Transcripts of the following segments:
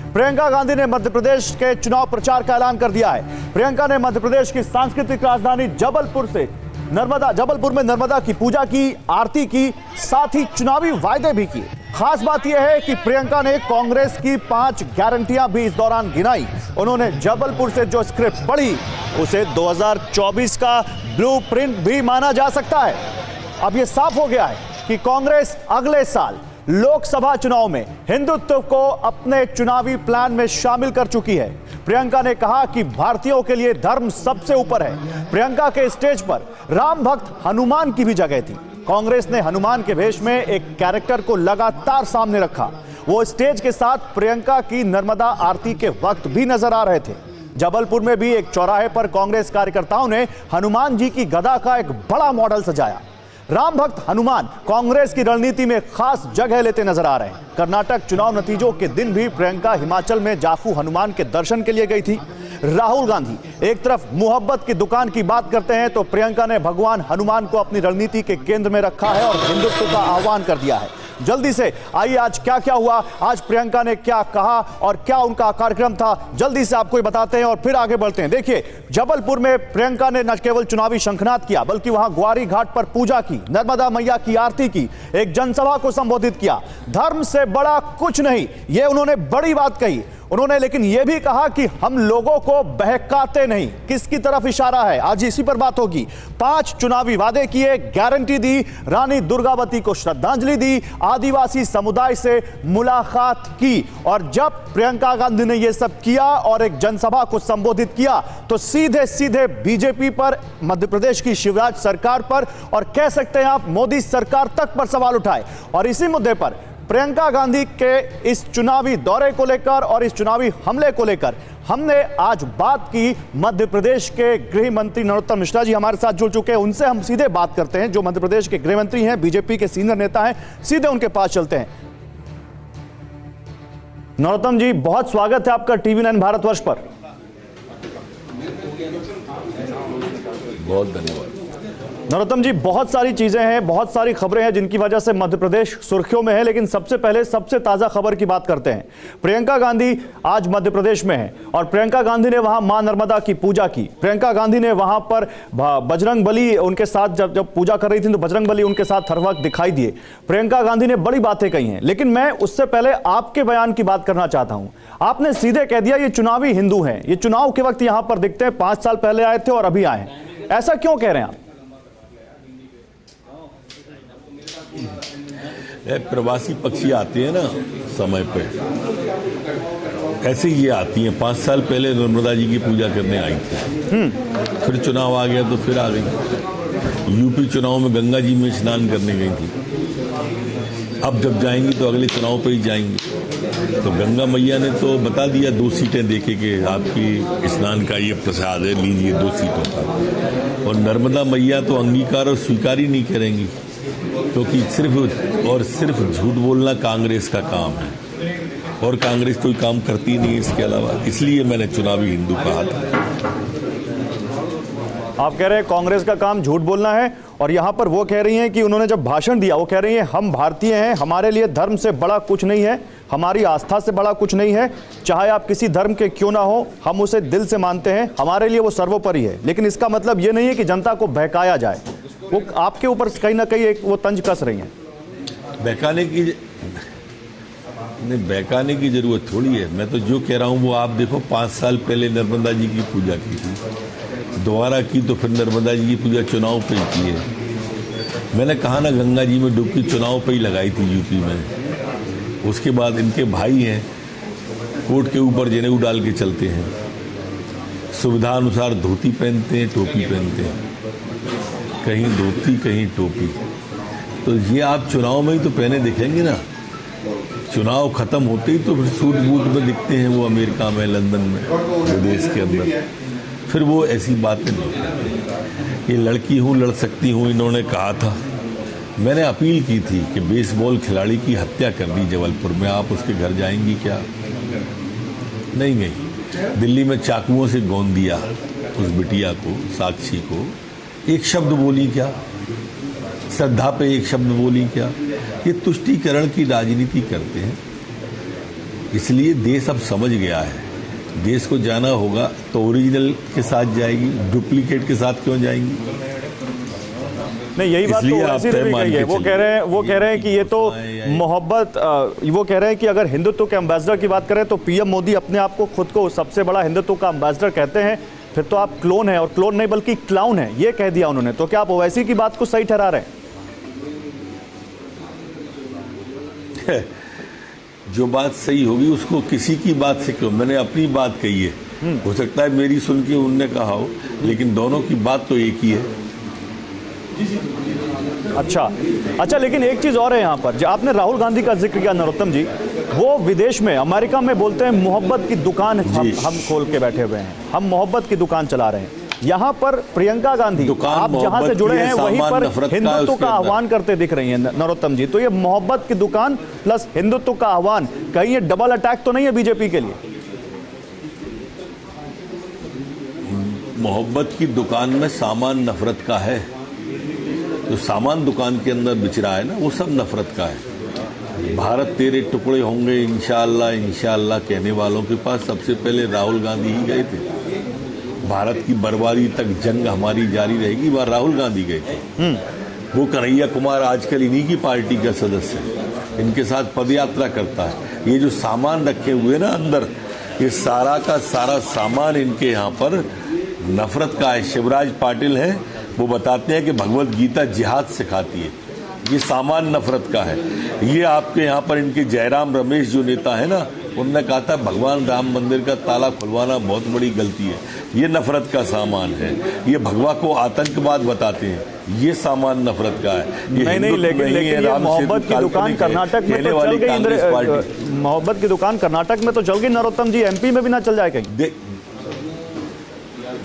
प्रियंका गांधी ने मध्य प्रदेश के चुनाव प्रचार का ऐलान कर दिया है। प्रियंका ने मध्य प्रदेश की सांस्कृतिक राजधानी जबलपुर में नर्मदा की पूजा की, आरती की, साथ ही चुनावी वायदे भी किए। खास बात यह है कि प्रियंका ने कांग्रेस की 5 गारंटियां भी इस दौरान गिनाई। उन्होंने जबलपुर से जो स्क्रिप्ट पढ़ी उसे 2024 का ब्लूप्रिंट भी माना जा सकता है। अब यह साफ हो गया है कि कांग्रेस अगले साल लोकसभा चुनाव में हिंदुत्व को अपने चुनावी प्लान में शामिल कर चुकी है। प्रियंका ने कहा कि भारतीयों के लिए धर्म सबसे ऊपर है। प्रियंका के स्टेज पर राम भक्त हनुमान की भी जगह थी। कांग्रेस ने हनुमान के वेश में एक कैरेक्टर को लगातार सामने रखा। वो स्टेज के साथ प्रियंका की नर्मदा आरती के वक्त भी नजर आ रहे थे। जबलपुर में भी एक चौराहे पर कांग्रेस कार्यकर्ताओं ने हनुमान जी की गदा का एक बड़ा मॉडल सजाया। राम भक्त हनुमान कांग्रेस की रणनीति में खास जगह लेते नजर आ रहे हैं। कर्नाटक चुनाव नतीजों के दिन भी प्रियंका हिमाचल में जाफू हनुमान के दर्शन के लिए गई थी। राहुल गांधी एक तरफ मोहब्बत की दुकान की बात करते हैं तो प्रियंका ने भगवान हनुमान को अपनी रणनीति के केंद्र में रखा है और हिंदुत्व का आह्वान कर दिया है। जल्दी से आइए आज क्या क्या हुआ, आज प्रियंका ने क्या कहा और क्या उनका कार्यक्रम था, जल्दी से आपको बताते हैं और फिर आगे बढ़ते हैं। देखिए, जबलपुर में प्रियंका ने न केवल चुनावी शंखनाद किया बल्कि वहां ग्वारी घाट पर पूजा की, नर्मदा मैया की आरती की, एक जनसभा को संबोधित किया। धर्म से बड़ा कुछ नहीं, यह उन्होंने बड़ी बात कही। उन्होंने लेकिन यह भी कहा कि हम लोगों को बहकाते नहीं। किसकी तरफ इशारा है, आज इसी पर बात होगी। 5 चुनावी वादे किए, गारंटी दी, रानी दुर्गावती को श्रद्धांजलि दी, आदिवासी समुदाय से मुलाकात की। और जब प्रियंका गांधी ने यह सब किया और एक जनसभा को संबोधित किया तो सीधे सीधे बीजेपी पर, मध्य प्रदेश की शिवराज सरकार पर और कह सकते हैं आप मोदी सरकार तक पर सवाल उठाए। और इसी मुद्दे पर प्रियंका गांधी के इस चुनावी दौरे को लेकर और इस चुनावी हमले को लेकर हमने आज बात की। मध्य प्रदेश के गृह मंत्री नरोत्तम मिश्रा जी हमारे साथ जुड़ चुके हैं। उनसे हम सीधे बात करते हैं, जो मध्य प्रदेश के गृह मंत्री हैं, बीजेपी के सीनियर नेता हैं। सीधे उनके पास चलते हैं। नरोत्तम जी, बहुत स्वागत है आपका TV9 भारतवर्ष पर। बहुत धन्यवाद। नरोत्तम जी, बहुत सारी चीजें हैं, बहुत सारी खबरें हैं जिनकी वजह से मध्य प्रदेश सुर्खियों में है, लेकिन सबसे पहले सबसे ताजा खबर की बात करते हैं। प्रियंका गांधी आज मध्य प्रदेश में है और प्रियंका गांधी ने वहां मां नर्मदा की पूजा की। प्रियंका गांधी ने वहां पर बजरंग बली उनके साथ जब पूजा कर रही थी तो बजरंग बली उनके साथ हर वक्त दिखाई दिए। प्रियंका गांधी ने बड़ी बातें कही हैं, लेकिन मैं उससे पहले आपके बयान की बात करना चाहता हूं। आपने सीधे कह दिया ये चुनावी हिंदू हैं, ये चुनाव के वक्त यहां पर दिखते हैं, 5 साल पहले आए थे और अभी आए हैं। ऐसा क्यों कह रहे हैं आप? प्रवासी पक्षी आते हैं ना समय पे, ऐसे ही ये आती हैं। 5 साल पहले नर्मदा जी की पूजा करने आई थी, फिर चुनाव आ गया तो फिर आ गई। यूपी चुनाव में गंगा जी में स्नान करने गई थी, अब जब जाएंगी तो अगले चुनाव पे ही जाएंगी। तो गंगा मैया ने तो बता दिया 2 सीटें देके कि आपकी स्नान का ये प्रसाद है, लीजिए 2 सीटों का। और नर्मदा मैया तो अंगीकार और स्वीकार ही नहीं करेंगी, क्योंकि सिर्फ झूठ बोलना कांग्रेस का काम है और कांग्रेस कोई काम करती नहीं है इसके अलावा। इसलिए मैंने चुनावी हिंदू कहा था। आप कह रहे हैं कांग्रेस का काम झूठ बोलना है और यहां पर वो कह रही हैं कि उन्होंने जब भाषण दिया वो कह रही हैं हम भारतीय हैं, हमारे लिए धर्म से बड़ा कुछ नहीं है, हमारी आस्था से बड़ा कुछ नहीं है, चाहे आप किसी धर्म के क्यों ना हो, हम उसे दिल से मानते हैं, हमारे लिए वो सर्वोपरि है। लेकिन इसका मतलब ये नहीं है कि जनता को बहकाया जाए। वो आपके ऊपर कहीं ना कहीं एक वो तंज कस रही हैं। बहकाने की जरूरत थोड़ी है। मैं तो जो कह रहा हूँ वो आप देखो, 5 साल पहले नर्मदा जी की पूजा की थी, दोबारा की तो फिर नर्मदा जी की पूजा चुनाव पे ही की है। मैंने कहा ना, गंगा जी में डुबकी चुनाव पे ही लगाई थी यूपी में। उसके बाद इनके भाई हैं, कोट के ऊपर जनेऊ डाल के चलते हैं, सुविधा अनुसार धोती पहनते हैं, टोपी पहनते हैं, कहीं धोती कहीं टोपी। तो ये आप चुनाव में ही तो पहने दिखेंगे ना। चुनाव खत्म होते ही तो फिर सूट बूट में दिखते हैं वो अमेरिका में, लंदन में, विदेश के अंदर। फिर वो ऐसी बातें नहीं करते। ये लड़की हूँ, लड़ सकती हूँ, इन्होंने कहा था। मैंने अपील की थी कि बेसबॉल खिलाड़ी की हत्या कर दी जबलपुर में, आप उसके घर जाएंगी क्या? नहीं गई। दिल्ली में चाकुओं से गौंद दिया उस बिटिया को, साक्षी को। एक शब्द बोली क्या? श्रद्धा पे एक शब्द बोली क्या? ये तुष्टीकरण की राजनीति करते हैं। इसलिए देश अब समझ गया है, देश को जाना होगा तो ओरिजिनल के साथ जाएगी, डुप्लीकेट के साथ क्यों जाएंगी? नहीं, यही बात तो वैसे भी कही है। वो कह रहे हैं कि ये तो मोहब्बत, वो कह रहे हैं कि अगर हिंदुत्व के एम्बेसडर की बात करें तो पीएम मोदी अपने आप को खुद को सबसे बड़ा हिंदुत्व का एम्बेसडर कहते हैं, फिर तो आप क्लोन है, और क्लोन नहीं बल्कि क्लाउन है, ये कह दिया उन्होंने। तो क्या आप ओवैसी की बात को सही ठहरा रहे हैं? जो बात सही होगी उसको किसी की बात से क्यों, मैंने अपनी बात कही है, हो सकता है मेरी सुन के उनने कहा हो, लेकिन दोनों की बात तो एक ही है। अच्छा, लेकिन एक चीज और है यहाँ पर, जो आपने राहुल गांधी का जिक्र किया नरोत्तम जी, वो विदेश में अमेरिका में बोलते हैं मोहब्बत की दुकान हम खोल के बैठे हुए हैं, हम मोहब्बत की दुकान चला रहे हैं। यहाँ पर प्रियंका गांधी, आप जहां से जुड़े हैं वहीं पर हिंदुत्व का आह्वान करते दिख रही हैं नरोत्तम जी। तो ये मोहब्बत की दुकान प्लस हिंदुत्व का आह्वान, कहीं ये डबल अटैक तो नहीं है बीजेपी के लिए? मोहब्बत की दुकान में सामान नफरत का है, जो सामान दुकान के अंदर बिच रहा है ना, वो सब नफरत का है। भारत तेरे टुकड़े होंगे इंशाअल्लाह इंशाअल्लाह कहने वालों के पास सबसे पहले राहुल गांधी ही गए थे। भारत की बर्बादी तक जंग हमारी जारी रहेगी, वह राहुल गांधी गए थे। वो कन्हैया कुमार आजकल इन्हीं की पार्टी का सदस्य है, इनके साथ पदयात्रा करता है। ये जो सामान रखे हुए ना अंदर, ये सारा का सारा सामान इनके यहाँ पर नफरत का है। शिवराज पाटिल है, वो बताते हैं कि भगवत गीता जिहाद सिखाती है, ये सामान नफरत का है। ये आपके यहाँ पर इनके जयराम रमेश जो नेता है ना, उन्होंने कहा था भगवान राम मंदिर का ताला खुलवाना बहुत बड़ी गलती है, ये नफरत का सामान है। ये भगवा को आतंकवाद बताते हैं, ये सामान नफरत का है। ये नहीं, लेकिन ये मोहब्बत की दुकान कर्नाटक में तो चल गई, मोहब्बत की दुकान कर्नाटक में तो चल गई नरोत्तम जी, एमपी में भी ना चल जाए कहीं?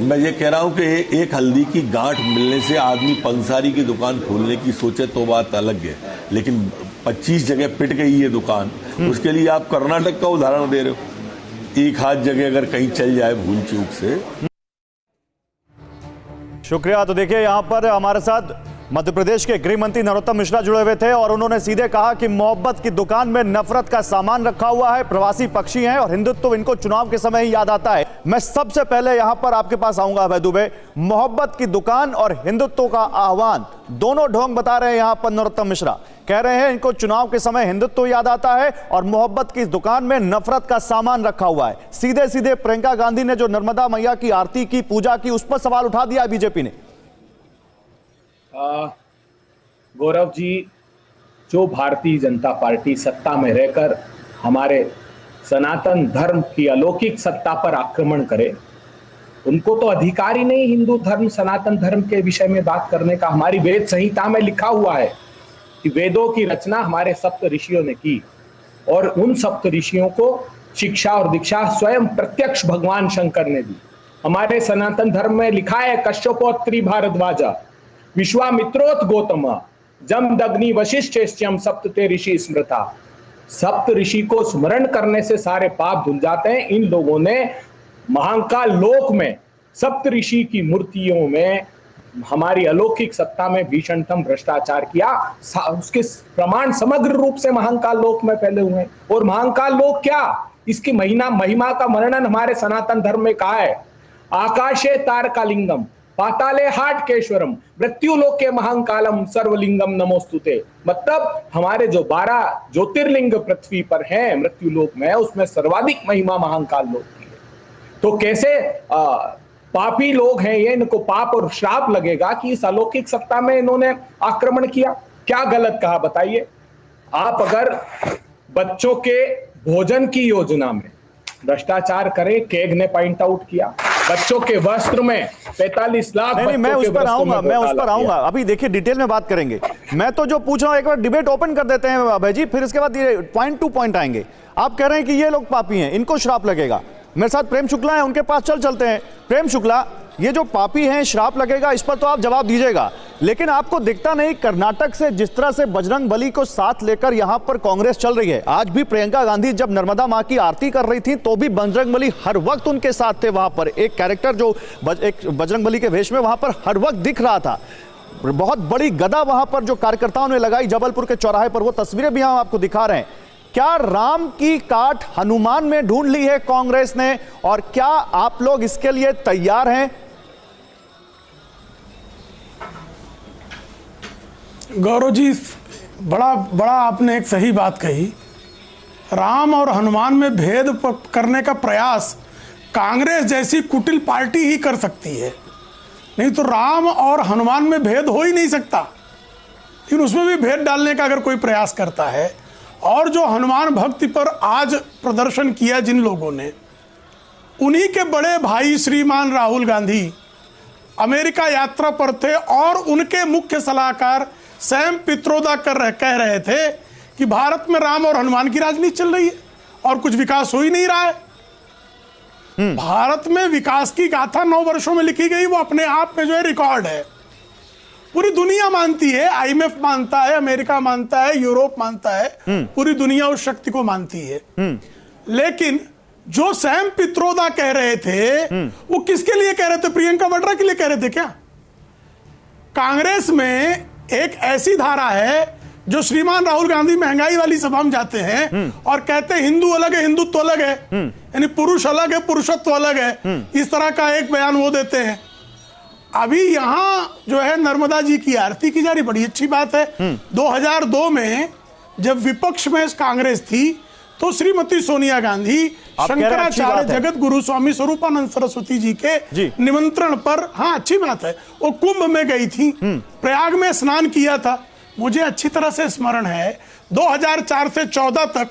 मैं ये कह रहा हूं कि एक हल्दी की गांठ मिलने से आदमी पंसारी की दुकान खोलने की सोचे तो बात अलग है, लेकिन 25 जगह पिट गई ये दुकान, उसके लिए आप कर्नाटक का उदाहरण दे रहे हो। एक हाथ जगह अगर कहीं चल जाए भूल चूक से। शुक्रिया। तो देखिए, यहां पर हमारे साथ मध्य प्रदेश के गृह मंत्री नरोत्तम मिश्रा जुड़े हुए थे और उन्होंने सीधे कहा कि मोहब्बत की दुकान में नफरत का सामान रखा हुआ है, प्रवासी पक्षी हैं और हिंदुत्व इनको चुनाव के समय ही याद आता है। मैं सबसे पहले यहां पर आपके पास आऊंगा अभय दुबे। मोहब्बत की दुकान और हिंदुत्व का आह्वान, दोनों ढोंग बता रहे हैं यहां पर नरोत्तम मिश्रा। कह रहे हैं इनको चुनाव के समय हिंदुत्व याद आता है और मोहब्बत की दुकान में नफरत का सामान रखा हुआ है। सीधे सीधे प्रियंका गांधी ने जो नर्मदा मैया की आरती की, पूजा की, उस पर सवाल उठा दिया बीजेपी ने। गौरव जी, जो भारतीय जनता पार्टी सत्ता में रहकर हमारे सनातन धर्म की अलौकिक सत्ता पर आक्रमण करे, उनको तो अधिकार ही नहीं हिंदू धर्म सनातन धर्म के विषय में बात करने का। हमारी वेद संहिता में लिखा हुआ है कि वेदों की रचना हमारे सप्त ऋषियों ने की और उन सप्त ऋषियों को शिक्षा और दीक्षा स्वयं प्रत्यक्ष भगवान शंकर ने दी। हमारे सनातन धर्म में लिखा है, कश्यपोत्रि भारद्वाजा विश्वामित्रोत गौतम जमदग्नि वशिष्ठेश्यम सप्तते ऋषि स्मृता। सप्त ऋषि को स्मरण करने से सारे पाप धुल जाते हैं। इन लोगों ने महाकाल लोक में सप्त ऋषि की मूर्तियों में हमारी अलौकिक सत्ता में भीषणतम भ्रष्टाचार किया। उसके प्रमाण समग्र रूप से महाकाल लोक में फैले हुए हैं। और महाकाल लोक क्या, इसकी महिमा का वर्णन हमारे सनातन धर्म में कहा है, आकाशे तारकालिंगम पाताले हाटकेश्वरम मृत्यु लोक के महाकालम सर्वलिंगम नमोस्तुते। मतलब हमारे जो 12 ज्योतिर्लिंग पृथ्वी पर हैं मृत्यु लोक में, उसमें सर्वाधिक महिमा महाकाल लोक की है। तो कैसे पापी लोग हैं ये, इनको पाप और श्राप लगेगा कि इस अलौकिक सत्ता में इन्होंने आक्रमण किया। क्या गलत कहा बताइए आप? अगर बच्चों के भोजन की योजना में भ्रष्टाचार करें, केग ने पॉइंट आउट किया, बच्चों के वस्त्र में 45 लाख। नहीं, मैं उस पर आऊंगा, अभी देखिए डिटेल में बात करेंगे। मैं तो जो पूछ रहा हूं, एक बार डिबेट ओपन कर देते हैं अभय जी, फिर इसके बाद ये पॉइंट टू पॉइंट आएंगे। आप कह रहे हैं कि ये लोग पापी हैं, इनको श्राप लगेगा। मेरे साथ प्रेम शुक्ला है, उनके पास चलते हैं। प्रेम शुक्ला, ये जो पापी हैं श्राप लगेगा, इस पर तो आप जवाब दीजिएगा, लेकिन आपको दिखता नहीं कर्नाटक से जिस तरह से बजरंग बली को साथ लेकर यहां पर कांग्रेस चल रही है। आज भी प्रियंका गांधी जब नर्मदा मां की आरती कर रही थी तो भी बजरंग बली हर वक्त उनके साथ थे। वहां पर एक कैरेक्टर जो एक बजरंग बली के वेश में वहां पर हर वक्त दिख रहा था। बहुत बड़ी गदा वहां पर जो कार्यकर्ताओं ने लगाई जबलपुर के चौराहे पर, वो तस्वीरें भी हम आपको दिखा रहे हैं। क्या राम की काट हनुमान में ढूंढ ली है कांग्रेस ने, और क्या आप लोग इसके लिए तैयार हैं? गौरव जी, बड़ा आपने एक सही बात कही। राम और हनुमान में भेद करने का प्रयास कांग्रेस जैसी कुटिल पार्टी ही कर सकती है, नहीं तो राम और हनुमान में भेद हो ही नहीं सकता। लेकिन उसमें भी भेद डालने का अगर कोई प्रयास करता है, और जो हनुमान भक्ति पर आज प्रदर्शन किया जिन लोगों ने, उन्हीं के बड़े भाई श्रीमान राहुल गांधी अमेरिका यात्रा पर थे और उनके मुख्य सलाहकार सैम पित्रोदा कह रहे थे कि भारत में राम और हनुमान की राजनीति चल रही है और कुछ विकास हो ही नहीं रहा है। भारत में विकास की गाथा 9 वर्षों में लिखी गई, वो अपने आप में जो है रिकॉर्ड है। पूरी दुनिया मानती है, IMF मानता है, अमेरिका मानता है, यूरोप मानता है, पूरी दुनिया उस शक्ति को मानती है। लेकिन जो सैम पित्रोदा कह रहे थे, वो किसके लिए कह रहे थे? प्रियंका वाड्रा के लिए कह रहे थे क्या? कांग्रेस में एक ऐसी धारा है जो श्रीमान राहुल गांधी महंगाई वाली सभा में जाते हैं और कहते हैं हिंदू अलग है, हिंदुत्व अलग है, यानी पुरुष अलग है, पुरुषत्व अलग है। इस तरह का एक बयान वो देते हैं। अभी यहां जो है नर्मदा जी की आरती की जा रही, बड़ी अच्छी बात है। 2002 में जब विपक्ष में कांग्रेस थी तो श्रीमती सोनिया गांधी शंकराचार्य जगत गुरु स्वामी स्वरूपानंद सरस्वती जी के निमंत्रण पर, हाँ अच्छी बात है, वो कुंभ में गई थी, प्रयाग में स्नान किया था। मुझे अच्छी तरह से स्मरण है 2004 से 14 तक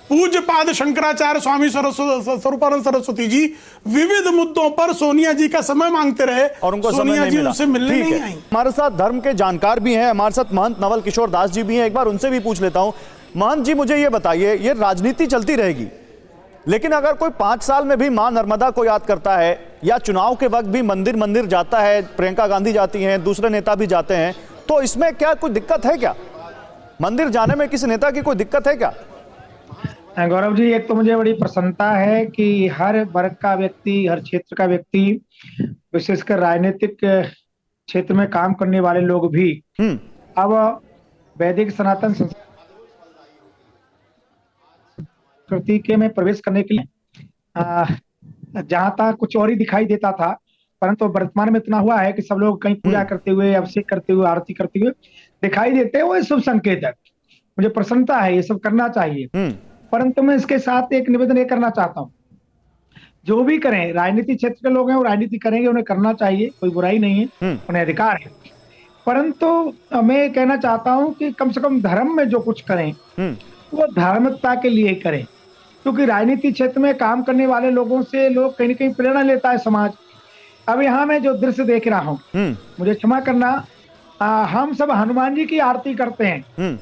पूज्यपाद शंकराचार्य स्वामी स्वरूपानंद सरस्वती जी विविध मुद्दों पर सोनिया जी का समय मांगते रहे और उनको सोनिया जी उनसे मिलने नहीं आई। हमारे साथ धर्म के जानकार भी हैं, हमारे साथ महंत नवल किशोर दास जी भी हैं, एक बार उनसे भी पूछ लेता हूं। महंत जी, मुझे ये बताइए, ये राजनीति चलती रहेगी, लेकिन अगर कोई 5 साल में भी मां नर्मदा को याद करता है या चुनाव के वक्त भी मंदिर जाता है, प्रियंका गांधी जाती हैं, दूसरे नेता भी जाते हैं, तो इसमें क्या कोई दिक्कत है क्या? मंदिर जाने में किसी नेता की कोई दिक्कत है क्या? गौरव जी, एक तो मुझे बड़ी प्रसन्नता है कि हर वर्ग का व्यक्ति, हर क्षेत्र का व्यक्ति, विशेषकर राजनीतिक क्षेत्र में काम करने वाले लोग भी अब वैदिक सनातन संस्कृति के में प्रवेश करने के लिए जहां तक कुछ और ही दिखाई देता था, परंतु वर्तमान में इतना हुआ है कि सब लोग कहीं पूजा करते हुए, अभिषेक करते हुए, आरती करते हुए दिखाई देते हैं। वो शुभ संकेत है, मुझे प्रसन्नता है, ये सब करना चाहिए। परंतु मैं इसके साथ एक निवेदन ये करना चाहता हूँ, जो भी करें, राजनीति क्षेत्र के लोग हैं वो राजनीति करेंगे, उन्हें करना चाहिए, कोई बुराई नहीं है, उन्हें अधिकार है। परंतु मैं कहना चाहता हूँ कि कम से कम धर्म में जो कुछ करें वो धार्मिकता के लिए करें, क्योंकि राजनीति क्षेत्र में काम करने वाले लोगों से लोग कहीं न कहीं प्रेरणा लेता है समाज। अब यहाँ मैं जो दृश्य देख रहा हूँ, मुझे क्षमा करना, हम सब हनुमान जी की आरती करते हैं,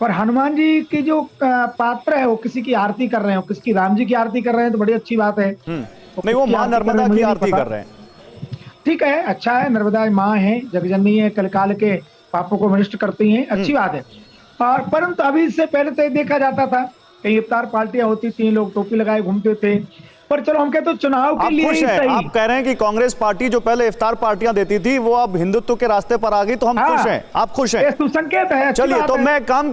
पर हनुमान जी की जो पात्र है वो किसी की आरती कर रहे हैं, किसकी राम जी की आरती कर रहे हैं, तो बड़ी अच्छी बात है। नहीं, वो मां नर्मदा की आरती कर रहे हैं। ठीक है, अच्छा है, नर्मदा माँ है, जगजननी है, कलकाल के पापों को विनष्ट करती हैं, अच्छी बात है। और परंतु अभी इससे पहले तो देखा जाता था, कई इफ्तार पार्टियां होती थी, लोग टोपी लगाए घूमते थे, पर चलो हम कहते चुनाव के लिए सही। आप कह रहे हैं कि कांग्रेस पार्टी जो पहले इफ्तार पार्टियां देती थी वो अब हिंदुत्व के रास्ते पर आ गई, तो हम खुश हैं, आप खुश हैं, सुसंकेत है। चलिए, तो मैं काम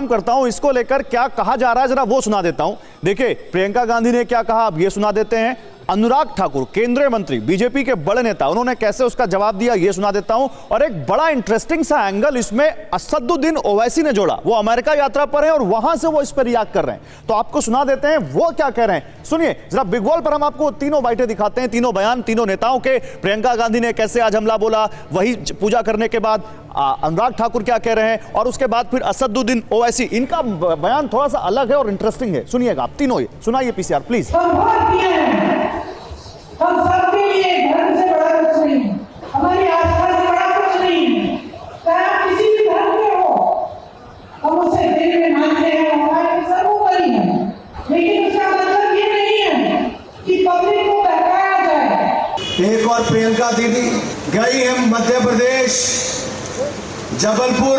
करता हूं, इसको लेकर क्या कहा जा रहा है जरा वो सुना देता हूं। देखिए, प्रियंका गांधी ने क्या कहा, अब ये सुना देते हैं। अनुराग ठाकुर, केंद्रीय मंत्री, बीजेपी के बड़े नेता, उन्होंने कैसे उसका जवाब दिया ये सुना देता हूं। और एक बड़ा इंटरेस्टिंग सा एंगल इसमें असदुद्दीन ओवैसी ने जोड़ा, वो अमेरिका यात्रा पर है और वहां से वो इस पर रिएक्ट कर रहे हैं, तो आपको सुना देते हैं वो क्या कह रहे हैं। सुनिए जरा, बिग वॉल पर हम आपको तीनों बाइटें दिखाते हैं, तीनों बयान तीनों नेताओं के। प्रियंका गांधी ने कैसे आज हमला बोला, वही पूजा करने के बाद अनुराग ठाकुर क्या कह रहे हैं, और उसके बाद फिर असदुद्दीन ओवैसी, इनका बयान थोड़ा सा अलग है और इंटरेस्टिंग है। सुनिएगा आप तीनों, सुनाइए पीसीआर प्लीज। हम सबके लिए धर्म से बड़ा कुछ नहीं, हमारी आस्था से बड़ा कुछ नहीं, चाहे आप किसी भी धर्म के हो, हम उसे दिल में मानते हैं, हमारे सर्वोपरि है। लेकिन उसका मतलब ये नहीं है कि पब्लिक को बहकाया जाए। एक और प्रियंका दीदी गई है मध्य प्रदेश, जबलपुर,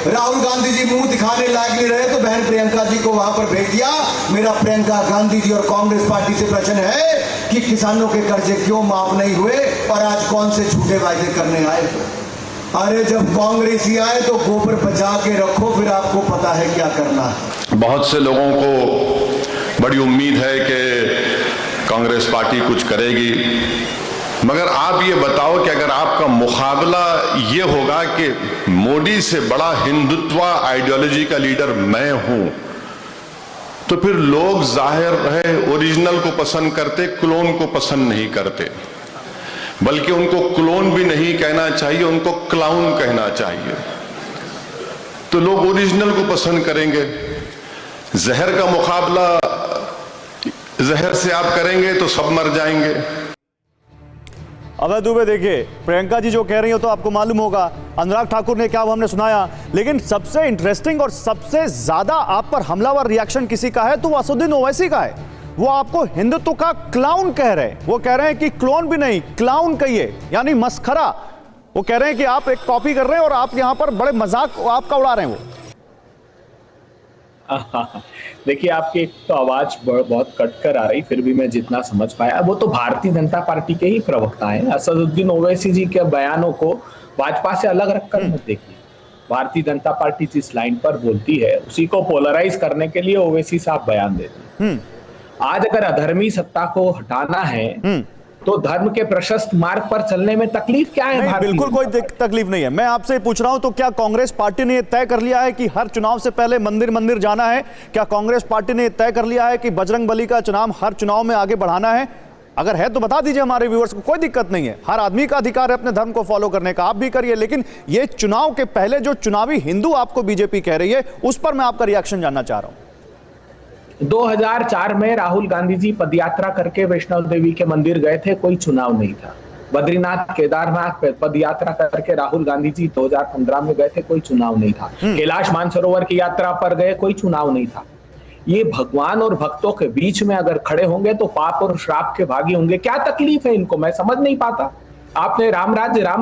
राहुल गांधी जी मुंह दिखाने लायक नहीं रहे तो बहन प्रियंका जी को वहां पर भेज दिया। मेरा प्रियंका गांधी जी और कांग्रेस पार्टी से प्रश्न है कि किसानों के कर्जे क्यों माफ नहीं हुए और आज कौन से झूठे वायदे करने आए। अरे जब कांग्रेसी आए तो गोबर बचा के रखो, फिर आपको पता है क्या करना है। बहुत से लोगों को बड़ी उम्मीद है कि कांग्रेस पार्टी कुछ करेगी, मगर आप ये बताओ कि अगर आपका मुकाबला ये होगा कि मोदी से बड़ा हिंदुत्व आइडियोलॉजी का लीडर मैं हूं, तो फिर लोग जाहिर है ओरिजिनल को पसंद करते, क्लोन को पसंद नहीं करते। बल्कि उनको क्लोन भी नहीं कहना चाहिए, उनको क्लाउन कहना चाहिए। तो लोग ओरिजिनल को पसंद करेंगे। जहर का मुकाबला जहर से आप करेंगे तो सब मर जाएंगे। अभय दुबे, देखिए प्रियंका जी जो कह रही हो तो आपको मालूम होगा, अनुराग ठाकुर ने क्या वो हमने सुनाया, लेकिन सबसे इंटरेस्टिंग और सबसे ज्यादा आप पर हमलावर रिएक्शन किसी का है तो वो असदुद्दीन ओवैसी का है। वो आपको हिंदुत्व का क्लाउन कह रहे हैं। वो कह रहे हैं कि क्लोन भी नहीं, क्लाउन कहिए, यानी मस्खरा। वो कह रहे हैं कि आप एक कॉपी कर रहे हैं और आप यहां पर बड़े मजाक आपका उड़ा रहे हैं। वो देखिए, आपकी एक तो आवाज बहुत कट कर आ रही, फिर भी मैं जितना समझ पाया, वो तो भारतीय जनता पार्टी के ही प्रवक्ता हैं। असदुद्दीन ओवैसी जी के बयानों को भाजपा से अलग रखकर मत देखिए। भारतीय जनता पार्टी जिस लाइन पर बोलती है उसी को पोलराइज करने के लिए ओवैसी साहब बयान देते हैं। आज अगर अधर्मी सत्ता को हटाना है तो धर्म के प्रशस्त मार्ग पर चलने में तकलीफ क्या है? नहीं, बिल्कुल कोई तकलीफ नहीं है। मैं आपसे पूछ रहा हूं, तो क्या कांग्रेस पार्टी ने यह तय कर लिया है कि हर चुनाव से पहले मंदिर मंदिर जाना है? क्या कांग्रेस पार्टी ने यह तय कर लिया है कि बजरंगबली का चुनाव हर चुनाव में आगे बढ़ाना है? अगर है तो बता दीजिए हमारे व्यूअर्स को, कोई दिक्कत नहीं है। हर आदमी का अधिकार है अपने धर्म को फॉलो करने का, आप भी करिए। लेकिन ये चुनाव के पहले जो चुनावी हिंदू आपको बीजेपी कह रही है, उस पर मैं आपका रिएक्शन जानना चाह रहा हूं। 2004 में राहुल गांधी जी पदयात्रा करके वैष्णव देवी के मंदिर गए थे, कोई चुनाव नहीं था। बद्रीनाथ केदारनाथ पदयात्रा करके राहुल गांधी जी 2015 में गए थे, कोई चुनाव नहीं था। कैलाश मानसरोवर की यात्रा पर गए, कोई चुनाव नहीं था। ये भगवान और भक्तों के बीच में अगर खड़े होंगे तो पाप और श्राप के भागी होंगे। क्या तकलीफ है इनको, मैं समझ नहीं पाता। आपने राम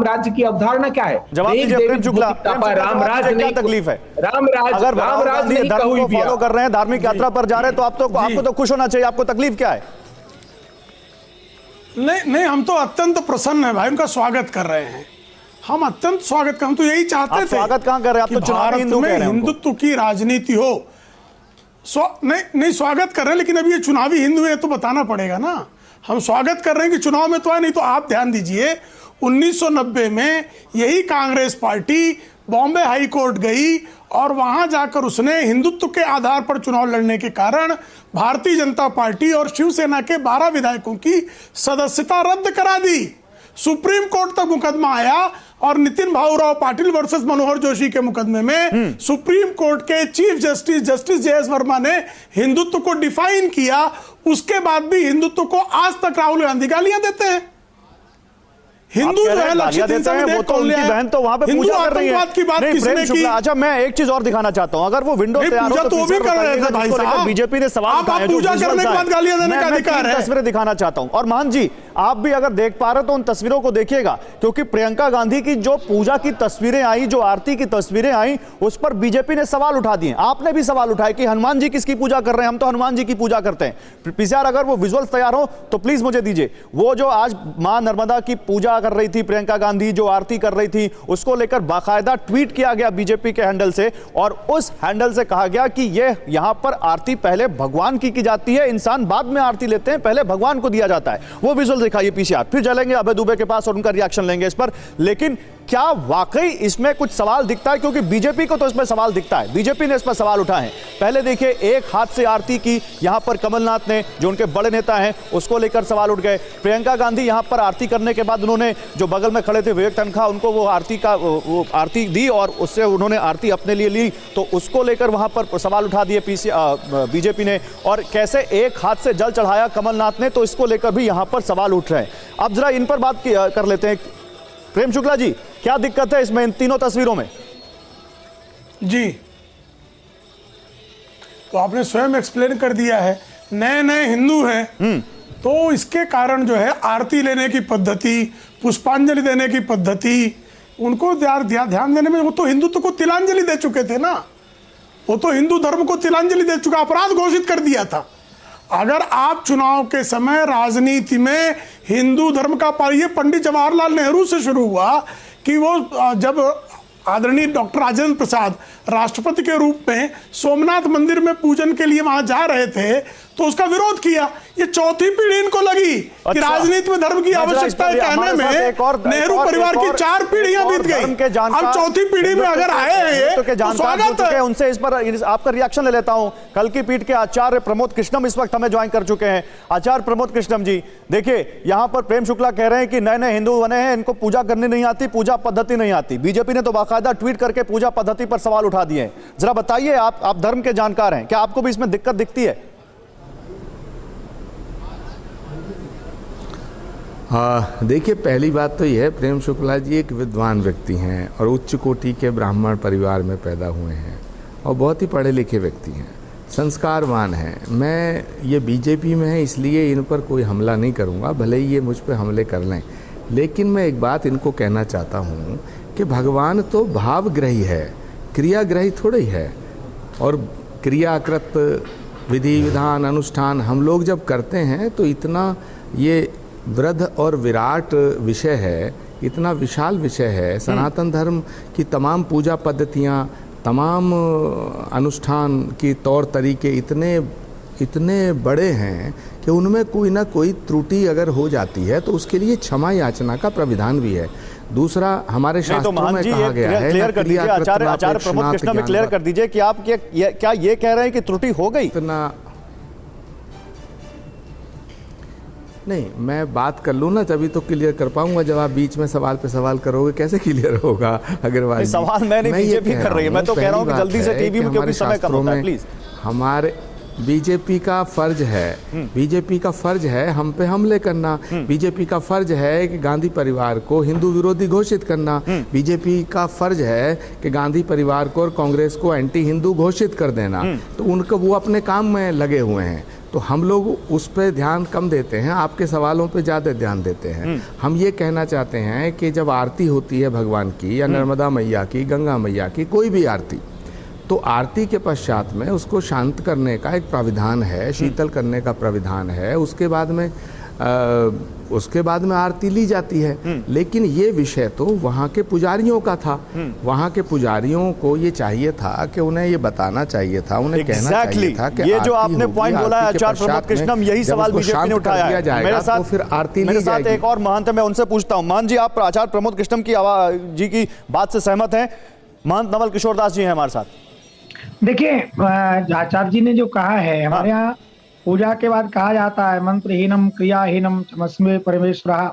राज्य की अवधारणा क्या है? जवाब दीजिए प्रेम शुक्ला, राम राज्य क्या तकलीफ है? राम राज्य धर्म को फॉलो कर रहे हैं, धार्मिक यात्रा पर जा रहे हैं, तो आपको तो खुश होना चाहिए। आपको तकलीफ क्या है? नहीं, हम तो अत्यंत प्रसन्न है भाई, उनका स्वागत कर रहे हैं। हम अत्यंत स्वागत कर, हम तो यही चाहते थे। स्वागत कहां कर रहे हैं आप? तो चुनाव हिंदू कह रहे हैं, हिंदुत्व की राजनीति हो। नहीं स्वागत कर रहे हैं, लेकिन अभी ये चुनावी हिंदू है तो बताना पड़ेगा ना। हम स्वागत कर रहे हैं कि चुनाव में तो है, नहीं तो आप ध्यान दीजिए 1990 में यही Congress party Bombay high court गई और वहां जाकर उसने हिंदुत्व के आधार पर चुनाव लड़ने के कारण भारतीय जनता पार्टी और शिवसेना के 12 विधायकों की सदस्यता रद्द करा दी। सुप्रीम कोर्ट तक मुकदमा आया और नितिन भाऊराव पाटिल वर्सेस मनोहर जोशी के मुकदमे में सुप्रीम कोर्ट के चीफ जस्टिस जे.एस. वर्मा ने हिंदुत्व को डिफाइन किया। उसके बाद भी हिंदुत्व को आज तक राहुल गांधी गालियां देते हैं। हिंदू जो है लक्षित हिंसा में वो तो उनकी बहन तो वहां पे पूजा कर रही है। की बात किसने की? अच्छा, मैं एक चीज और दिखाना चाहता हूं। अगर वो विंडो तैयार हो तो वो भी कर रहे थे भाई साहब। बीजेपी ने सवाल उठाया, पूजा करने के बाद गालियां देने का अधिकार है। तस्वीरें दिखाना चाहता हूं। और मान जी, आप भी अगर देख पा रहे तो उन तस्वीरों को देखिएगा, क्योंकि प्रियंका गांधी की जो पूजा की तस्वीरें आई, जो आरती की तस्वीरें आई, उस पर बीजेपी ने सवाल उठा दिए। आपने भी सवाल उठाया कि हनुमान जी किसकी पूजा कर रहे हैं? हम तो हनुमान जी की पूजा करते हैं। पीसीआर अगर वो विजुअल्स तैयार हो तो प्लीज मुझे दीजिए। वो जो आज मां नर्मदा की पूजा कर रही थी प्रियंका गांधी, जो आरती कर रही थी, उसको लेकर बाकायदा ट्वीट किया गया बीजेपी के हैंडल से, और उस हैंडल से कहा गया कि ये यहां पर आरती पहले भगवान की जाती है, इंसान बाद में आरती लेते हैं, पहले भगवान को दिया जाता है। वो विजुअल दिखाइए पीसीआर, फिर चलेंगे अभय दुबे के पास और उनका रिएक्शन लेंगे इस पर। लेकिन क्या वाकई इसमें कुछ सवाल दिखता है? क्योंकि बीजेपी को तो इसमें सवाल दिखता है, बीजेपी ने इस पर सवाल उठाए हैं। पहले देखिए, एक हाथ से आरती की, यहां पर कमलनाथ ने, जो उनके बड़े नेता हैं, उसको लेकर सवाल उठ गए। प्रियंका गांधी यहां पर आरती करने के बाद उन्होंने, जो बगल में खड़े थे विवेक तनखा, उनको वो आरती दी और उससे उन्होंने आरती अपने लिए ली, तो उसको लेकर वहां पर सवाल उठा दिए बीजेपी ने। और कैसे एक हाथ से जल चढ़ाया कमलनाथ ने, तो इसको लेकर भी यहां पर सवाल उठ रहे हैं। अब जरा इन पर बात कर लेते हैं। प्रेम शुक्ला जी, क्या दिक्कत है इसमें, इन तीनों तस्वीरों में? जी, तो आपने स्वयं एक्सप्लेन कर दिया है। नए नए हिंदू हैं तो इसके कारण जो है आरती लेने की पद्धति, पुष्पांजलि देने की पद्धति, उनको ध्यान देने में, वो तो हिंदुत्व को तिलांजलि दे चुके थे ना। वो तो हिंदू धर्म को तिलांजलि दे चुका, अपराध घोषित कर दिया था। अगर आप चुनाव के समय राजनीति में हिंदू धर्म का, ये पंडित जवाहरलाल नेहरू से शुरू हुआ कि वो जब आदरणीय डॉक्टर राजेंद्र प्रसाद राष्ट्रपति के रूप में सोमनाथ मंदिर में पूजन के लिए वहां जा रहे थे तो उसका विरोध किया। ये चौथी पीढ़ी इनको लगी कि राजनीति में धर्म की आवश्यकता है कहने में नेहरू परिवार की 4 पीढ़ियां बीत गई। अब चौथी पीढ़ी में अगर आए हैं तो स्वागत है। उनसे इस पर आपका रिएक्शन ले लेता हूं। कल की पीठ के आचार्य प्रमोद कृष्णम इस वक्त हमें ज्वाइन कर चुके हैं। आचार्य प्रमोद कृष्णम जी, देखिए यहां पर प्रेम शुक्ला कह रहे हैं कि नए नए हिंदू बने हैं, इनको पूजा करनी नहीं आती, पूजा पद्धति नहीं आती। बीजेपी ने तो बाकायदा ट्वीट करके पूजा पद्धति पर सवाल उठा दिए हैं। जरा बताइए, आप धर्म के जानकार हैं, क्या आपको भी इसमें दिक्कत दिखती है? देखिए, पहली बात तो यह है, प्रेम शुक्ला जी एक विद्वान व्यक्ति हैं और उच्च कोटि के ब्राह्मण परिवार में पैदा हुए हैं और बहुत ही पढ़े लिखे व्यक्ति हैं, संस्कारवान हैं। मैं ये बीजेपी में है इसलिए इन पर कोई हमला नहीं करूँगा, भले ही ये मुझ पर हमले कर लें। लेकिन मैं एक बात इनको कहना चाहता हूँ कि भगवान तो भावग्रही है, क्रियाग्रही थोड़ा ही है। और क्रियाकृत विधि विधान अनुष्ठान हम लोग जब करते हैं तो इतना ये वृद्ध और विराट विषय है, इतना विशाल विषय है। सनातन धर्म की तमाम पूजा पद्धतियाँ, तमाम अनुष्ठान की तौर तरीके इतने बड़े हैं कि उनमें कोई ना कोई त्रुटि अगर हो जाती है तो उसके लिए क्षमा याचना का प्राविधान भी है। दूसरा, हमारे शास्त्रों में कहा गया है, क्लियर कर दीजिए आचार्य प्रमोद कृष्णम में क्लियर कर दीजिए कि आप क्या ये कह रहे हैं कि त्रुटि हो गई? इतना नहीं, मैं बात कर लूँ ना तभी तो क्लियर कर पाऊंगा। जब आप बीच में सवाल पे सवाल करोगे कैसे क्लियर होगा? अग्रवाल जी, सवाल मैंने बीजेपी कर रही है, मैं तो कह रहा हूँ कि जल्दी से टीवी में, क्योंकि समय कम होता है, प्लीज। हमारे बीजेपी का फर्ज है, बीजेपी का फर्ज है हम पे हमले करना। बीजेपी का फर्ज है कि गांधी परिवार को हिंदू विरोधी घोषित करना। बीजेपी का फर्ज है कि गांधी परिवार को और कांग्रेस को एंटी हिंदू घोषित कर देना। तो उनको वो अपने काम में लगे हुए हैं, तो हम लोग उस पर ध्यान कम देते हैं, आपके सवालों पे ज़्यादा ध्यान देते हैं। हम ये कहना चाहते हैं कि जब आरती होती है भगवान की या नर्मदा मैया की, गंगा मैया की, कोई भी आरती, तो आरती के पश्चात में उसको शांत करने का एक प्राविधान है, शीतल करने का प्राविधान है। उसके बाद में आरती ली जाती है। लेकिन ये विषय तो वहाँ के पुजारियों का था। वहाँ के पुजारियों को ये चाहिए था कि उन्हें ये बताना चाहिए था, उन्हें कहना चाहिए था कि ये जो आपने पॉइंट बोला है आचार्य प्रमोद कृष्णम, यही सवाल बीजेपी ने उठाया है। मेरे साथ फिर आरती मेरे साथ एक और महंत है, मैं उनसे पूछता हूँ। महंत जी, आप आचार्य प्रमोद कृष्णम की आवाज जी की बात से सहमत हैं? महंत नवल किशोर दास जी हैं हमारे साथ। देखिए, आचार्य जी ने जो कहा है, हमारे यहाँ पूजा के बाद कहा जाता है मंत्रहीनम क्रियाहीनम क्षमस्वे परमेश्वरः।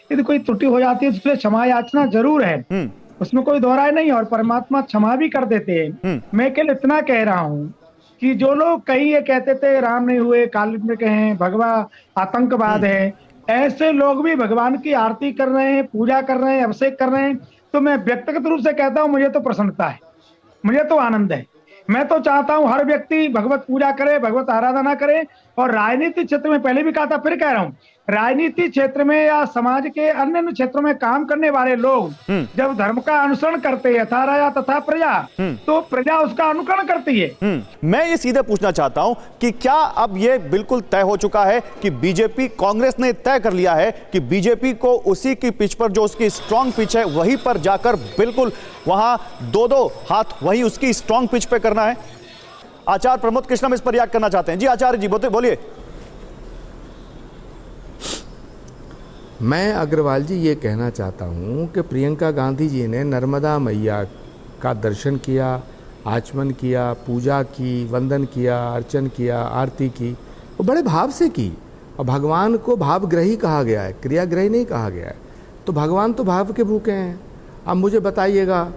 यदि कोई त्रुटि हो जाती है तो उसके लिए क्षमा याचना जरूर है, उसमें कोई दोहराई नहीं, और परमात्मा क्षमा भी कर देते हैं। मैं केवल इतना कह रहा हूँ कि जो लोग कहीं ये कहते थे राम नहीं हुए, काल में कहें भगवा आतंकवाद है, ऐसे लोग भी भगवान की आरती कर रहे हैं, पूजा कर रहे हैं, अभिषेक कर रहे हैं। तो मैं व्यक्तिगत रूप से कहता हूँ, मुझे तो प्रसन्नता है, मुझे तो आनंद है। मैं तो चाहता हूं हर व्यक्ति भगवत पूजा करे, भगवत आराधना करे। और राजनीतिक क्षेत्र में पहले भी कहा था, फिर कह रहा हूं, राजनीतिक क्षेत्र में या समाज के अन्य क्षेत्रों में काम करने वाले लोग जब धर्म का अनुसरण करते हैं, यथा राजा तथा प्रजा, तो प्रजा उसका अनुकरण करती है। मैं ये सीधे पूछना चाहता हूं कि क्या अब ये बिल्कुल तय हो चुका है कि बीजेपी, कांग्रेस ने तय कर लिया है कि बीजेपी को उसी की पिच पर, जो उसकी स्ट्रांग पिच है, वहीं पर जाकर बिल्कुल वहां दो हाथ वही उसकी स्ट्रांग पिच पे करना है? आचार्य प्रमोद कृष्णम इस पर रिएक्ट करना चाहते हैं। जी आचार्य जी बोलिए। मैं अग्रवाल जी ये कहना चाहता हूँ कि प्रियंका गांधी जी ने नर्मदा मैया का दर्शन किया, आचमन किया, पूजा की, वंदन किया, अर्चन किया, आरती की, वो बड़े भाव से की। और भगवान को भावग्रही कहा गया है, क्रियाग्रही नहीं कहा गया है। तो भगवान तो भाव के भूखे हैं। अब मुझे बताइएगा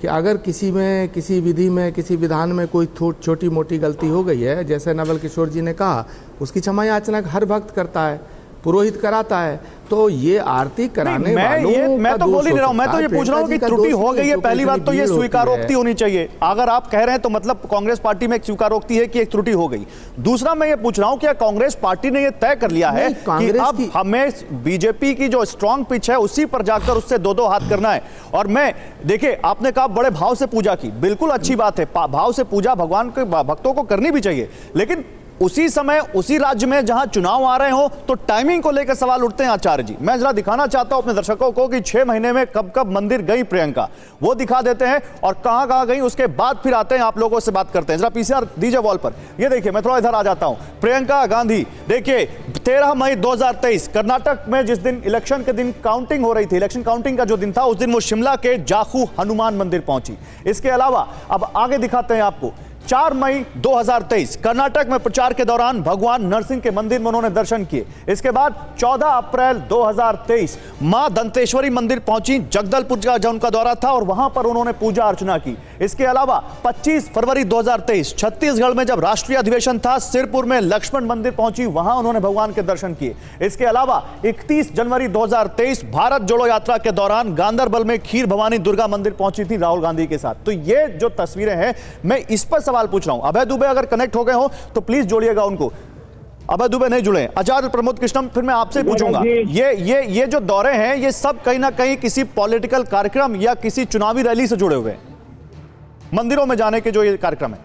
कि अगर किसी में, किसी विधि में, किसी विधान में कोई छोटी मोटी गलती हो गई है, जैसे नवल किशोर जी ने कहा, उसकी क्षमा याचना हर भक्त करता है, पुरोहित कराता है। तो ये आरती कराने वालों मैं तो बोल ही रहा हूं, मैं तो ये पूछ रहा हूं कि त्रुटि हो गई है, पहली बात तो ये स्वीकारोक्ति होनी चाहिए। अगर आप कह रहे हैं तो मतलब कांग्रेस पार्टी में एक स्वीकारोक्ति है कि एक त्रुटि हो गई। दूसरा मैं ये पूछ रहा हूं कि कांग्रेस पार्टी ने ये तय कर लिया है कि अब हमें बीजेपी की जो स्ट्रांग पिच है उसी पर जाकर उससे दो हाथ करना है। और मैं, देखिए, आपने कहा बड़े भाव से पूजा की, बिल्कुल अच्छी बात है, भाव से पूजा भगवान के भक्तों को करनी भी चाहिए, लेकिन उसी समय उसी राज्य में जहां चुनाव आ रहे हो तो टाइमिंग को लेकर सवाल उठते हैं आचार्य जी। मैं जरा दिखाना चाहता हूं अपने दर्शकों को कि 6 महीने में कब कब मंदिर गई प्रियंका, वो दिखा देते हैं और कहां कहां गई उसके बाद फिर आते हैं आप लोगों से बात करते हैं। जरा पीसीआर दीजिए वॉल पर। ये देखिए, मैं थोड़ा इधर आ जाता हूं। प्रियंका गांधी देखिए 13 मई 2023 कर्नाटक में जिस दिन इलेक्शन के दिन काउंटिंग हो रही थी, इलेक्शन काउंटिंग का जो दिन था, उस दिन वो शिमला के जाखू हनुमान मंदिर पहुंची। इसके अलावा अब आगे दिखाते हैं आपको 4 मई 2023 कर्नाटक में प्रचार के दौरान भगवान नरसिंह के मंदिर में उन्होंने दर्शन किए। इसके बाद 14 अप्रैल 2023 मां दंतेश्वरी मंदिर पहुंची, जगदलपुर का जो उनका दौरा था और वहां पर उन्होंने पूजा अर्चना की। इसके अलावा 25 फरवरी 2023 छत्तीसगढ़ में जब राष्ट्रीय अधिवेशन था, सिरपुर में लक्ष्मण मंदिर पहुंची, वहां उन्होंने भगवान के दर्शन किए। इसके अलावा 31 जनवरी 2023 भारत जोड़ो यात्रा के दौरान गांदरबल में खीर भवानी दुर्गा मंदिर पहुंची थी राहुल गांधी के साथ। तो ये जो तस्वीरें हैं, मैं इस पर सवाल पूछ रहा हूं। अभय दुबे अगर कनेक्ट हो गए हो तो प्लीज जोड़िएगा उनको। अभय दुबे नहीं जुड़े। आचार्य प्रमोद कृष्णम, फिर मैं आपसे पूछूंगा, ये जो दौरे हैं, ये सब कहीं ना कहीं किसी पॉलिटिकल कार्यक्रम या किसी चुनावी रैली से जुड़े हुए हैं, मंदिरों में जाने के जो ये कार्यक्रम है?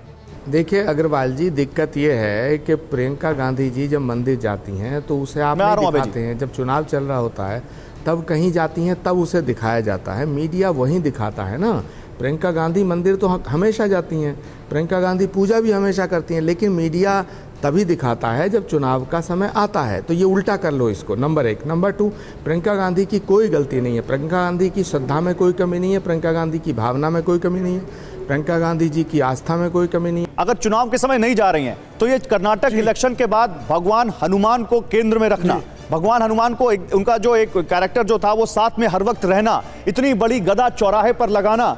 देखिए अग्रवाल जी, दिक्कत ये है कि प्रियंका गांधी जी जब मंदिर जाती हैं तो उसे आप नहीं दिखाते हैं। जब चुनाव चल रहा होता है तब कहीं जाती हैं तब उसे दिखाया जाता है, मीडिया वहीं दिखाता है ना। प्रियंका गांधी मंदिर तो हमेशा जाती हैं, प्रियंका गांधी पूजा भी हमेशा करती हैं, लेकिन मीडिया तभी दिखाता है जब चुनाव का समय आता है। तो ये उल्टा कर लो इसको, नंबर 1। नंबर 2, प्रियंका गांधी की कोई गलती नहीं है, प्रियंका गांधी की श्रद्धा में कोई कमी नहीं है, प्रियंका गांधी की भावना में कोई कमी नहीं है, प्रियंका गांधी जी की आस्था में कोई कमी नहीं है। अगर चुनाव के समय नहीं जा रही हैं तो ये कर्नाटक इलेक्शन के बाद भगवान हनुमान को केंद्र में रखना, भगवान हनुमान को उनका जो एक कैरेक्टर जो था वो साथ में हर वक्त रहना, इतनी बड़ी गदा चौराहे पर लगाना,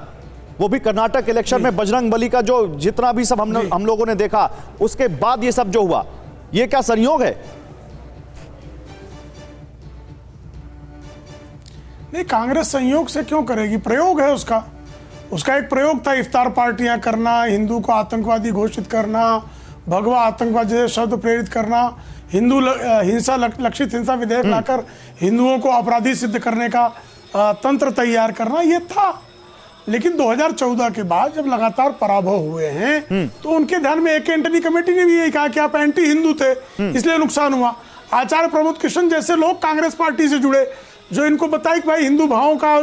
वो भी कर्नाटक इलेक्शन में बजरंग बली का जो जितना भी सब हम लोगों ने देखा, उसके बाद ये सब जो हुआ, ये क्या संयोग है? नहीं, कांग्रेस संयोग से क्यों करेगी? प्रयोग है उसका एक प्रयोग था, इफ्तार पार्टियां करना, हिंदू को आतंकवादी घोषित करना, भगवा आतंकवाद जैसे शब्द प्रेरित करना, हिंदू हिंसा लक्षित हिंसा विधेयक लाकर हिंदुओं को अपराधी सिद्ध करने का तंत्र तैयार करना, ये था। लेकिन 2014 के बाद जब लगातार पराभव हुए हैं तो उनके ध्यान में एक एंटनी कमेटी ने भी यही कहा कि आप एंटी हिंदू थे, इसलिए नुकसान हुआ। आचार्य प्रमोद कृष्ण जैसे लोग कांग्रेस पार्टी से जुड़े, जो इनको बताए कि भाई हिंदू भावों का,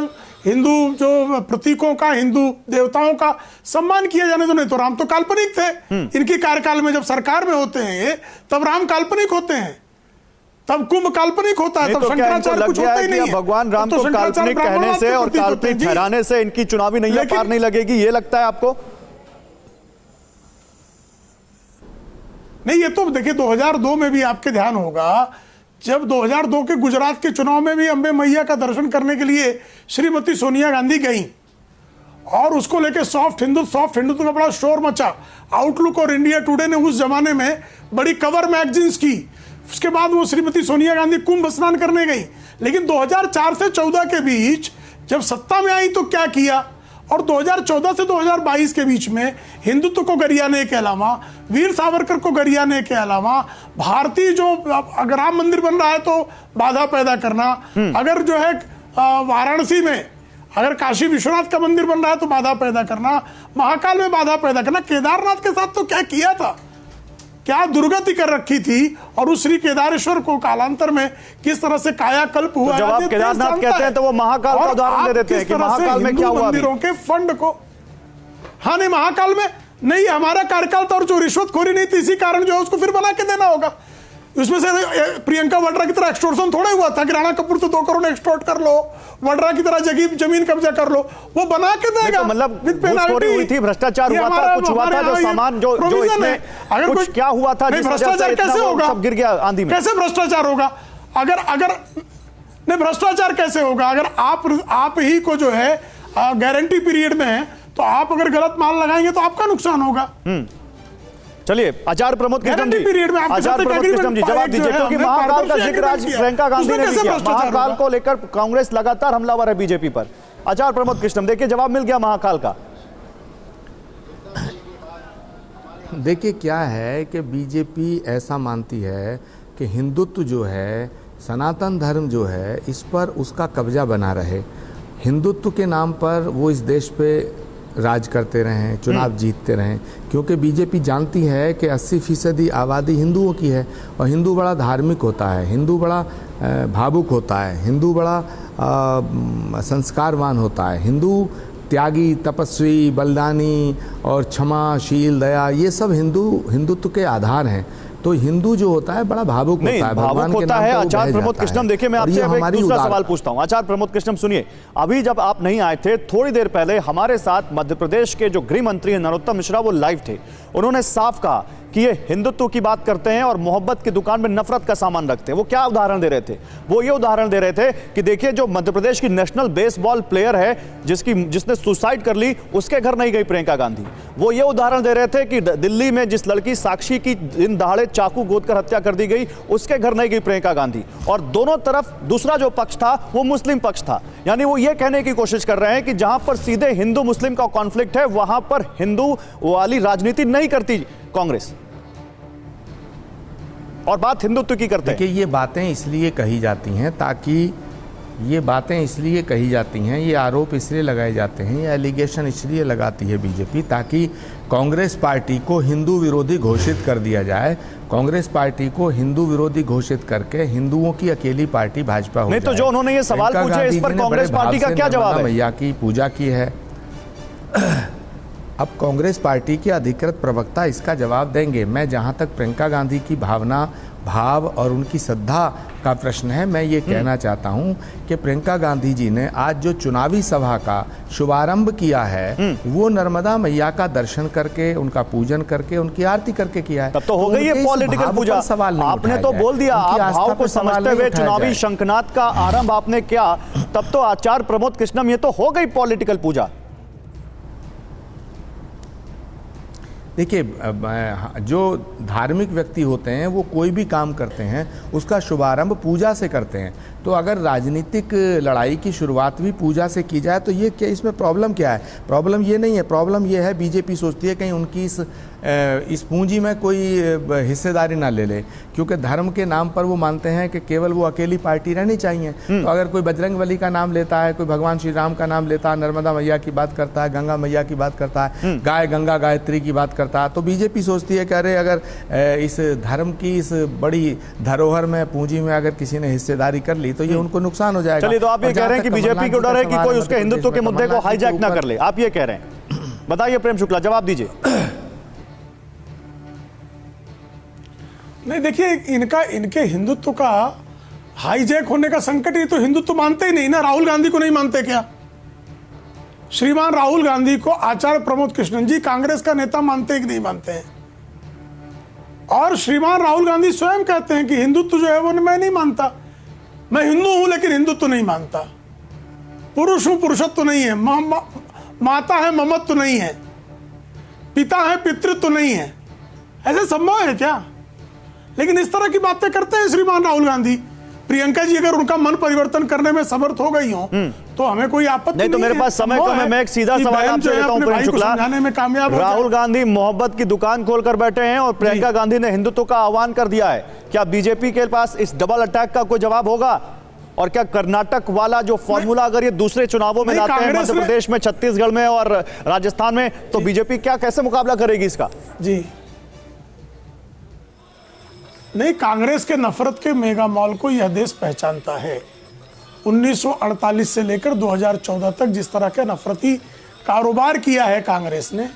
हिंदू जो प्रतीकों का, हिंदू देवताओं का सम्मान किया जाने दो। नहीं तो राम तो काल्पनिक थे, इनकी कार्यकाल में जब सरकार में होते हैं तब राम काल्पनिक होते हैं, तब कुंभ काल्पनिक होता है, तब शंकराचार्य कुछ होता ही नहीं है। भगवान राम को काल्पनिक कहने से और काल्पनिक ठहराने से इनकी चुनावी नैया पार नहीं लगेगी, ये लगता है आपको? नहीं, ये तो देखिए 2002 में भी आपके ध्यान होगा, जब 2002 के गुजरात के चुनाव में भी अंबे मैया का दर्शन करने के लिए श्रीमती सोनिया गांधी गई और उसको लेके सॉफ्ट हिंदुत्व का बड़ा शोर मचा। आउटलुक और इंडिया टुडे ने उस जमाने में बड़ी कवर मैगजीन्स की। उसके बाद वो श्रीमती सोनिया गांधी कुंभ स्नान करने गई। लेकिन 2004 से 14 के बीच जब सत्ता में आई तो क्या किया, और 2014 से 2022 के बीच में हिंदुत्व को गरियाने के अलावा, वीर सावरकर को गरियाने के अलावा, भारतीय जो अगर राम मंदिर बन रहा है तो बाधा पैदा करना, अगर जो है वाराणसी में अगर काशी विश्वनाथ का मंदिर बन रहा है तो बाधा पैदा करना, महाकाल में बाधा पैदा करना। केदारनाथ के साथ तो क्या किया था, क्या दुर्गति कर रखी थी, और उस श्री केदारेश्वर को कालांतर में किस तरह से कायाकल्प हुआ। तो जब आप केदारनाथ कहते हैं तो वो महाकाल का उदाहरण दे देते हैं कि महाकाल में क्या हुआ। मंदिरों के फंड को, हाँ नहीं, महाकाल में नहीं, हमारा कार्यकाल था और जो रिश्वतखोरी नहीं थी, इसी कारण जो है उसको फिर बना के देना होगा। उसमें से प्रियंका वाड्रा की तरह एक्सटोर्शन थोड़ा हुआ था कि राणा कपूर तो 2 करोड़ एक्सटोर्ट कर लो, वाड्रा की तरह जमीन कब्जा कर लो, वो बना के देगा। तो मतलब घूसखोरी हुई थी, भ्रष्टाचार हुआ था, कुछ हुआ था, जो सामान जो इसमें अगर कुछ क्या हुआ था, भ्रष्टाचार कैसे होगा, सब गिर गया आंधी में। कैसे भ्रष्टाचार होगा? अगर नहीं, भ्रष्टाचार कैसे होगा? अगर आप ही को जो है गारंटी पीरियड में है तो आप अगर गलत माल लगाएंगे तो आपका नुकसान होगा। चलिए आचार्य प्रमोद कृष्ण जी, आचार्य प्रमोद कृष्ण जी जवाब दीजिए, क्योंकि महाकाल का जिक्र आज प्रियंका गांधी ने किया। महाकाल को लेकर कांग्रेस लगातार हमलावर है बीजेपी पर। आचार्य प्रमोद कृष्ण, देखिए जवाब मिल गया महाकाल का। देखिए क्या है कि बीजेपी ऐसा मानती है कि हिंदुत्व जो है, सनातन धर्म जो है, इस पर उसका कब्जा बना रहे। हिंदुत्व के नाम पर वो इस देश पे राज करते रहें, चुनाव जीतते रहें, क्योंकि बीजेपी जानती है कि 80% आबादी हिंदुओं की है और हिंदू बड़ा धार्मिक होता है, हिंदू बड़ा भावुक होता है, हिंदू बड़ा संस्कारवान होता है, हिंदू त्यागी, तपस्वी, बलिदानी और क्षमाशील, दया, ये सब हिंदुत्व के आधार हैं। तो हिंदू जो होता है बड़ा भावुक होता है, भावुक होता है। आचार्य प्रमोद कृष्णम, देखिए मैं आपसे अब एक दूसरा सवाल पूछता हूं। आचार्य प्रमोद कृष्णम सुनिए, अभी जब आप नहीं आए थे, थोड़ी देर पहले हमारे साथ मध्य प्रदेश के जो गृह मंत्री हैं नरोत्तम मिश्रा, वो लाइव थे। उन्होंने साफ कहा कि ये हिंदुत्व की बात करते हैं और मोहब्बत की दुकान में नफरत का सामान रखते हैं। वो क्या उदाहरण दे रहे थे? वो ये उदाहरण दे रहे थे कि देखिए जो मध्य प्रदेश की नेशनल बेसबॉल प्लेयर है जिसने सुसाइड कर ली, उसके घर नहीं गई प्रियंका गांधी। वो ये उदाहरण दे रहे थे कि दिल्ली में जिस लड़की साक्षी की दिन दहाड़े चाकू गोदकर हत्या कर दी गई, उसके घर नहीं गई प्रियंका गांधी। और दोनों तरफ दूसरा जो पक्ष था वो मुस्लिम पक्ष था। यानी वो ये कहने की कोशिश कर रहे हैं कि जहां पर सीधे हिंदू मुस्लिम का कॉन्फ्लिक्ट है, वहां पर हिंदू वाली राजनीति नहीं करती कांग्रेस, और बात हिंदुत्व की करते हैं। देखिए ये बातें इसलिए कही जाती हैं ये आरोप इसलिए लगाए जाते हैं, ये एलिगेशन इसलिए लगाती है बीजेपी ताकि कांग्रेस पार्टी को हिंदू विरोधी घोषित कर दिया जाए, कांग्रेस पार्टी को हिंदू विरोधी घोषित करके हिंदुओं की अकेली पार्टी भाजपा हो जाए। नहीं तो जो उन्होंने ये सवाल पूछे, इस पर कांग्रेस पार्टी का क्या जवाब है? मैया की पूजा की है। अब कांग्रेस पार्टी के अधिकृत प्रवक्ता इसका जवाब देंगे। मैं जहां तक प्रियंका गांधी की भावना, भाव और उनकी श्रद्धा का प्रश्न है, मैं ये कहना चाहता हूं कि प्रियंका गांधी जी ने आज जो चुनावी सभा का शुभारंभ किया है वो नर्मदा मैया का दर्शन करके, उनका पूजन करके, उनकी आरती करके किया है। तब तो हो गई है पॉलिटिकल पूजा। आपने तो बोल दिया, आप भाव को समझते हुए चुनावी शंखनाद का आरंभ आपने किया, तब तो आचार्य प्रमोद कृष्णम ये तो हो गई पॉलिटिकल पूजा। देखिए जो धार्मिक व्यक्ति होते हैं वो कोई भी काम करते हैं उसका शुभारंभ पूजा से करते हैं। तो अगर राजनीतिक लड़ाई की शुरुआत भी पूजा से की जाए तो ये क्या, इसमें प्रॉब्लम क्या है? प्रॉब्लम ये नहीं है, प्रॉब्लम ये है बीजेपी सोचती है कहीं उनकी इस पूंजी में कोई हिस्सेदारी ना ले ले, क्योंकि धर्म के नाम पर वो मानते हैं कि केवल वो अकेली पार्टी रहनी चाहिए। तो अगर कोई बजरंगबली का नाम लेता है, कोई भगवान श्री राम का नाम लेता है, नर्मदा मैया की बात करता है, गंगा मैया की बात करता है, गाय गंगा गायत्री की बात करता है, तो बीजेपी सोचती है कि अरे अगर इस धर्म की इस बड़ी धरोहर में, पूंजी में अगर किसी ने हिस्सेदारी कर ली तो ये उनको नुकसान हो जाएगा। चलिए, तो आप ये कह रहे हैं कि बीजेपी को डर है कि कोई उसके हिंदुत्व के मुद्दे को हाईजैक ना कर ले, आप ये कह रहे हैं? बताइए प्रेम शुक्ला, जवाब दीजिए। नहीं, देखिए इनके हिंदुत्व का हाईजैक होने का संकट, ये तो हिंदुत्व मानते ही नहीं ना। राहुल गांधी को नहीं मानते क्या? श्रीमान राहुल गांधी को आचार्य प्रमोद कृष्णन जी कांग्रेस का नेता मानते हैं कि नहीं मानते हैं? और श्रीमान राहुल गांधी स्वयं कहते हैं कि हिंदुत्व जो है वो मैं नहीं मानता, मैं हिंदू हूं लेकिन हिंदुत्व नहीं मानता, पुरुष हूं पुरुषत्व नहीं है, माता है ममत्व नहीं है, पिता है पितृत्व नहीं है। ऐसे संभव है क्या? लेकिन इस तरह की बातें करते हैं श्रीमान राहुल गांधी। प्रियंका जी अगर उनका मन परिवर्तन करने में समर्थ हो गई हो तो हमें कोई आपत्ति नहीं। तो मेरे पास समय कम है, मैं एक सीधा सवाल आपसे लेता हूं प्रेम शुक्ला। राहुल गांधी मोहब्बत की दुकान खोलकर बैठे हैं और प्रियंका गांधी ने हिंदुत्व का आह्वान कर दिया है। क्या बीजेपी के पास इस डबल अटैक का कोई जवाब होगा? और क्या कर्नाटक वाला जो फॉर्मूला अगर ये दूसरे चुनावों में लाते हैं, मध्य प्रदेश में, छत्तीसगढ़ में और राजस्थान में, तो बीजेपी क्या कैसे मुकाबला करेगी इसका? जी नहीं, कांग्रेस के नफरत के मेगा मॉल को यह देश पहचानता है। 1948 से लेकर 2014 तक जिस तरह का नफरती कारोबार किया है कांग्रेस ने,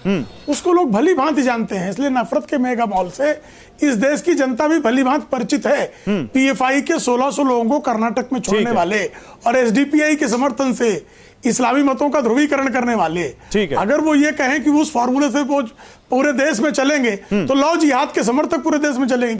उसको लोग भली भांति जानते हैं। इसलिए नफरत के मेगा मॉल से इस देश की जनता भी भली भांति परिचित है। पीएफआई के 1600 लोगों को कर्नाटक में छोड़ने वाले और एसडीपीआई के समर्थन से इस्लामी मतों का ध्रुवीकरण करने वाले, अगर वो ये कहें कि उस फॉर्मूले से वो पूरे देश में चलेंगे तो लौ जिहाद के समर्थक पूरे देश में चलेंगे।